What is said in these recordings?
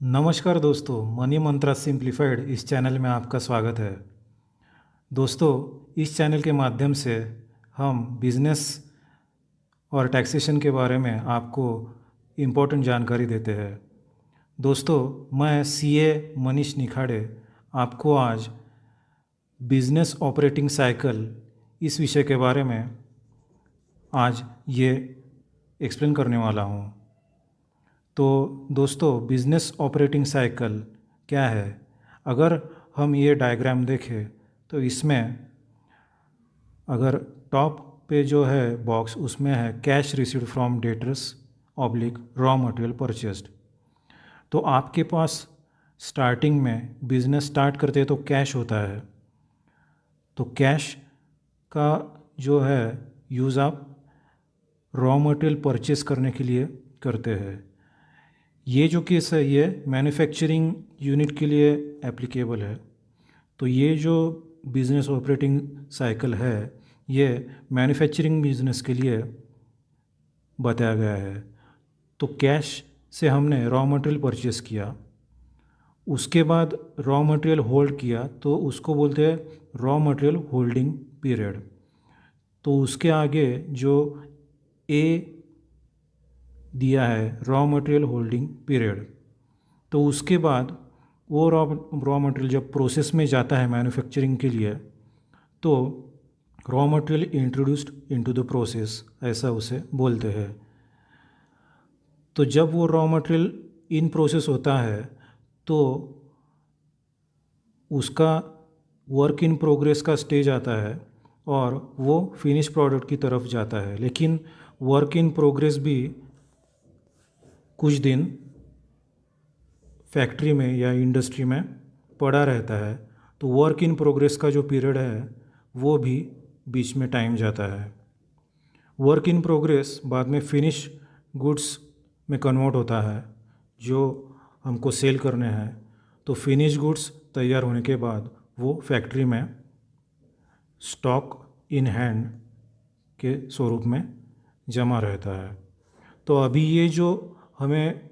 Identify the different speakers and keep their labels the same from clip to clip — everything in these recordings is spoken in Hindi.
Speaker 1: नमस्कार दोस्तों, मनी मंत्रा सिंप्लीफाइड इस चैनल में आपका स्वागत है। दोस्तों, इस चैनल के माध्यम से हम बिज़नेस और टैक्सेशन के बारे में आपको इम्पोर्टेंट जानकारी देते हैं। दोस्तों, मैं सीए मनीष निखाड़े आपको आज बिज़नेस ऑपरेटिंग साइकिल इस विषय के बारे में आज ये एक्सप्लेन करने वाला हूँ। तो दोस्तों, बिज़नेस ऑपरेटिंग साइकिल क्या है? अगर हम ये डायग्राम देखें तो इसमें अगर टॉप पे जो है बॉक्स उसमें है cash received from debtors oblique raw material purchased. तो आपके पास स्टार्टिंग में बिज़नेस स्टार्ट करते तो कैश होता है। तो कैश का जो है यूज़ आप रॉ मटेरियल परचेस करने के लिए करते हैं। ये जो केस है ये मैन्युफैक्चरिंग यूनिट के लिए एप्लीकेबल है। तो ये जो बिज़नेस ऑपरेटिंग साइकिल है ये मैन्युफैक्चरिंग बिजनेस के लिए बताया गया है। तो कैश से हमने रॉ मटेरियल परचेस किया, उसके बाद रॉ मटेरियल होल्ड किया तो उसको बोलते हैं रॉ मटेरियल होल्डिंग पीरियड। तो उसके आगे जो ए दिया है रॉ मटेरियल होल्डिंग पीरियड, तो उसके बाद वो रॉ मटेरियल जब प्रोसेस में जाता है मैन्युफैक्चरिंग के लिए तो raw material introduced into the process, ऐसा उसे बोलते हैं। तो जब वो रॉ मटेरियल इन प्रोसेस होता है तो उसका वर्क इन प्रोग्रेस का स्टेज आता है और वो फिनिश प्रोडक्ट की तरफ जाता है। लेकिन वर्क इन प्रोग्रेस भी कुछ दिन फैक्ट्री में या इंडस्ट्री में पड़ा रहता है। तो वर्क इन प्रोग्रेस का जो पीरियड है वो भी बीच में टाइम जाता है। वर्क इन प्रोग्रेस बाद में फिनिश गुड्स में कन्वर्ट होता है जो हमको सेल करने हैं। तो फिनिश गुड्स तैयार होने के बाद वो फैक्ट्री में स्टॉक इन हैंड के स्वरूप में जमा रहता है। तो अभी ये जो हमें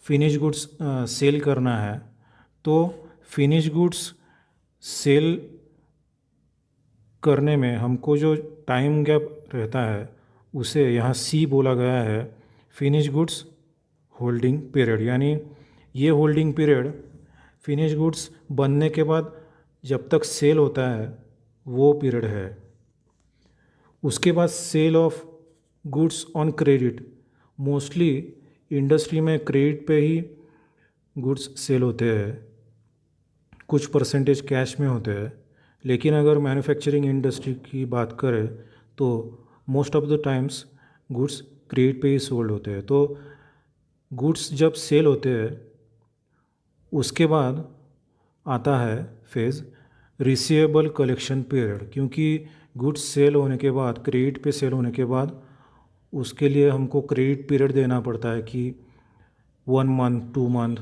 Speaker 1: फिनिश गुड्स सेल करना है तो फिनिश गुड्स सेल करने में हमको जो टाइम गैप रहता है उसे यहाँ सी बोला गया है, फिनिश गुड्स होल्डिंग पीरियड। यानी ये होल्डिंग पीरियड फिनिश गुड्स बनने के बाद जब तक सेल होता है वो पीरियड है। उसके बाद sale of goods on credit, mostly industry में क्रेडिट पे ही गुड्स सेल होते हैं, कुछ परसेंटेज कैश में होते हैं। लेकिन अगर मैन्युफैक्चरिंग इंडस्ट्री की बात करें तो most of the times goods credit पे ही सोल्ड होते हैं। तो गुड्स जब सेल होते हैं उसके बाद आता है फेज़ रिसीवेबल कलेक्शन पीरियड, क्योंकि गुड्स सेल होने के बाद क्रेडिट पे सेल होने के बाद उसके लिए हमको क्रेडिट पीरियड देना पड़ता है कि 1 मंथ, 2 मंथ,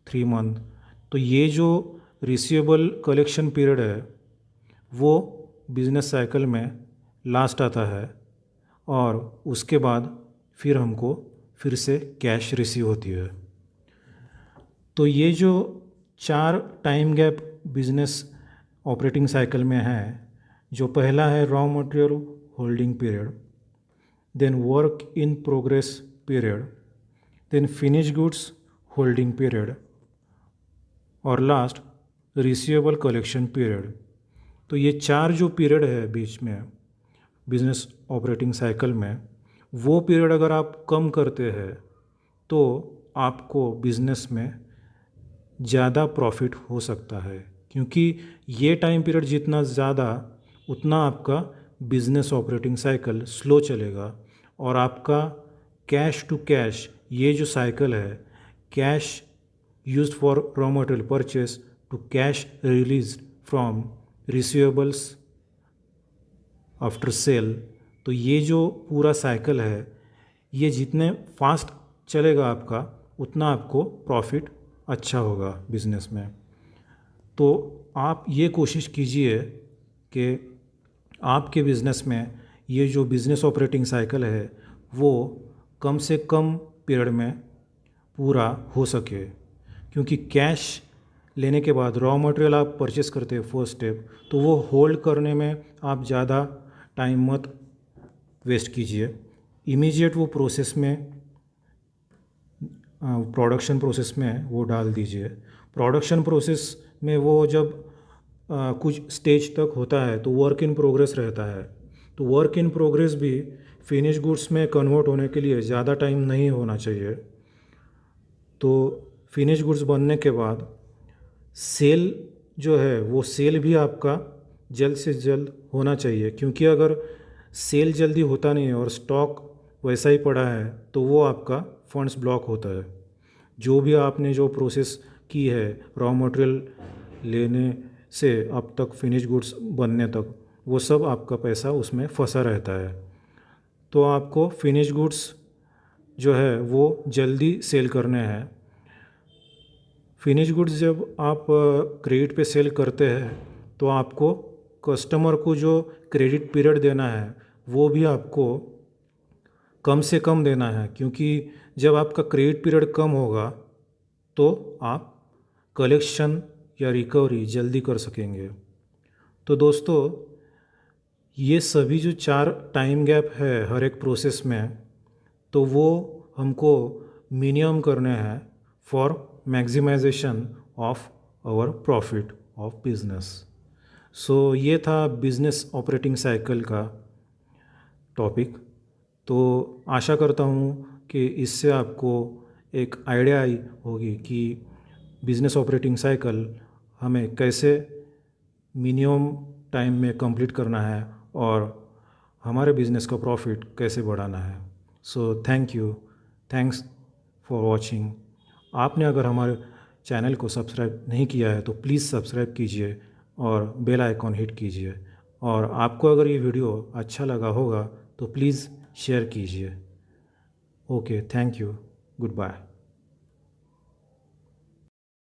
Speaker 1: 3 मंथ। तो ये जो रिसीवेबल कलेक्शन पीरियड है वो बिज़नेस साइकिल में लास्ट आता है और उसके बाद फिर हमको फिर से कैश रिसीव होती है। तो ये जो 4 time gap business operating cycle में है, जो पहला है raw material holding period, then work in progress period, then finish goods holding period और लास्ट रिसीवेबल कलेक्शन पीरियड। तो ये 4 जो पीरियड है बीच में बिज़नेस ऑपरेटिंग साइकिल में, वो पीरियड अगर आप कम करते हैं तो आपको बिज़नेस में ज़्यादा प्रॉफिट हो सकता है, क्योंकि ये टाइम पीरियड जितना ज़्यादा उतना आपका बिज़नेस ऑपरेटिंग साइकिल स्लो चलेगा और आपका कैश टू कैश ये जो साइकिल है, cash used for raw material purchase to cash release from receivables after sale, तो ये जो पूरा साइकिल है ये जितने फास्ट चलेगा आपका उतना आपको प्रॉफिट अच्छा होगा बिज़नेस में। तो आप ये कोशिश कीजिए कि आपके बिज़नेस में ये जो बिज़नेस ऑपरेटिंग साइकिल है वो कम से कम पीरियड में पूरा हो सके। क्योंकि कैश लेने के बाद रॉ मटेरियल आप परचेस करते हैं फर्स्ट स्टेप, तो वो होल्ड करने में आप ज़्यादा टाइम मत वेस्ट कीजिए। इमीडिएट वो प्रोसेस में, प्रोडक्शन प्रोसेस में वो डाल दीजिए। प्रोडक्शन प्रोसेस में वो जब कुछ स्टेज तक होता है तो वर्क इन प्रोग्रेस रहता है। तो वर्क इन प्रोग्रेस भी फिनिश गुड्स में कन्वर्ट होने के लिए ज़्यादा टाइम नहीं होना चाहिए। तो फिनिश गुड्स बनने के बाद सेल जो है वो सेल भी आपका जल्द से जल्द होना चाहिए, क्योंकि अगर सेल जल्दी होता नहीं है और स्टॉक वैसा ही पड़ा है तो वो आपका फंड्स ब्लॉक होता है। जो भी आपने जो प्रोसेस की है रॉ मटेरियल लेने से अब तक फिनिश गुड्स बनने तक, वो सब आपका पैसा उसमें फंसा रहता है। तो आपको फिनिश गुड्स जो है वो जल्दी सेल करने हैं। फिनिश गुड्स जब आप क्रेडिट पे सेल करते हैं तो आपको कस्टमर को जो क्रेडिट पीरियड देना है वो भी आपको कम से कम देना है, क्योंकि जब आपका क्रेडिट पीरियड कम होगा तो आप कलेक्शन या रिकवरी जल्दी कर सकेंगे। तो दोस्तों, ये सभी जो 4 टाइम गैप है हर एक प्रोसेस में, तो वो हमको मिनिमम करने हैं for maximization of our profit of business. So ये था बिजनेस ऑपरेटिंग साइकिल का टॉपिक। तो आशा करता हूँ कि इससे आपको एक आइडिया आई होगी कि बिजनेस ऑपरेटिंग साइकिल हमें कैसे मिनिमम टाइम में कंप्लीट करना है और हमारे बिजनेस का प्रॉफिट कैसे बढ़ाना है। So thanks for watching. आपने अगर हमारे चैनल को सब्सक्राइब नहीं किया है तो प्लीज़ सब्सक्राइब कीजिए और बेल आइकॉन हिट कीजिए। और आपको अगर ये वीडियो अच्छा लगा होगा तो प्लीज़ शेयर कीजिए। Okay, thank you, good bye.